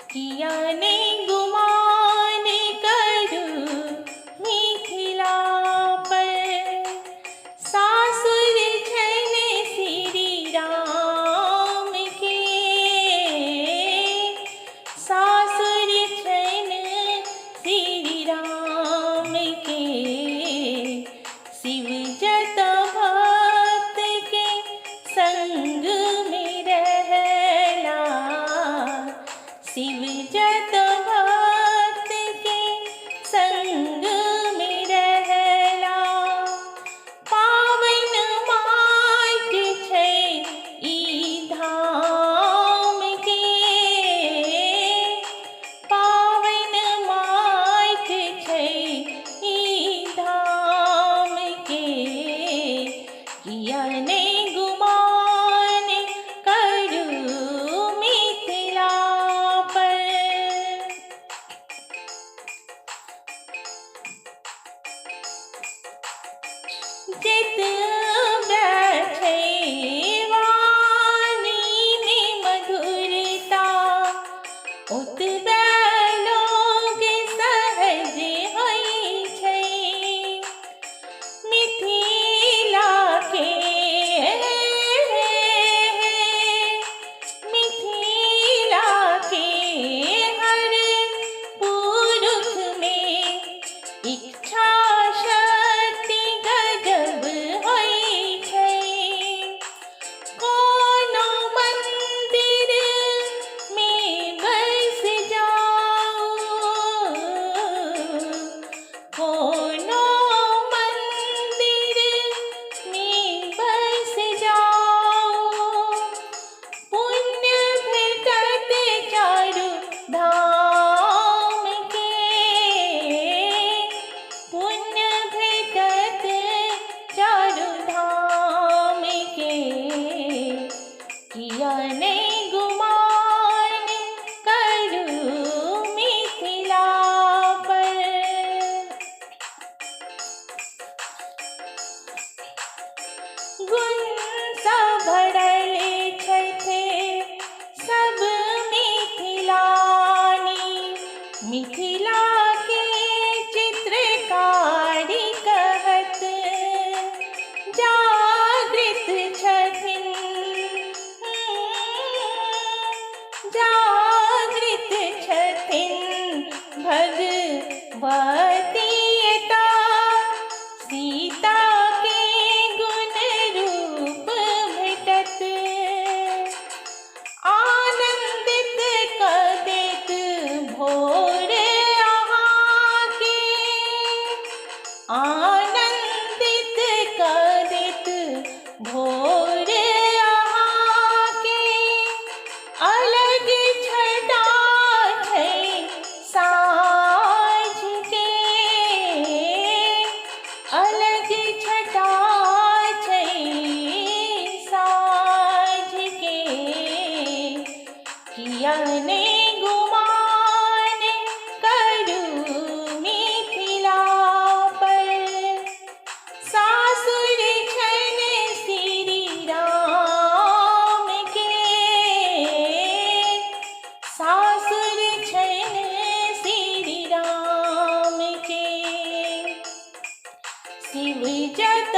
किया ने गुमान करूं मिथिला पर, सासुर छन श्री राम के, सासुर छन श्री राम के। शिव जत भक्त के संग में रहला, शिव जत भक्त के संग में रहला। पावन माट छै ई धाम के, पावन माट छै ई धाम के। किया ने गुमान करूं मिथिला पर। जित बैठे वाणी में मधुरता, उत लोग सहज होइ छै। मिथिला के, मिथिला के हर पुरुष में इच्छा शक्ति गजब होइ छै। कोनो मंदिर में बस जाओ, कोनो मंदिर में बस जाओ। पुण्य भेटत चारु धाम के, पुण्य भेटत चारु धाम के। किया ने गुमान करूं मिथिला पर। गुण सा भरल छथे सब मिथिलानी, मिथिला के चित्रकारी कहत जागृत छथिन, जागृत छथिन भगवतीयता। सीता के गुण रूप भेटत, आनंदित कदेत भोर अहाँ के, आनंदित कदेत भोर अहाँ के। अलग छटा छै साँझ के, अलग छटा छै साँझ के। किया ने गुमान करूं मिथिला पर, सासुर छन श्री राम के, सासुर छन श्री राम के। शिव जत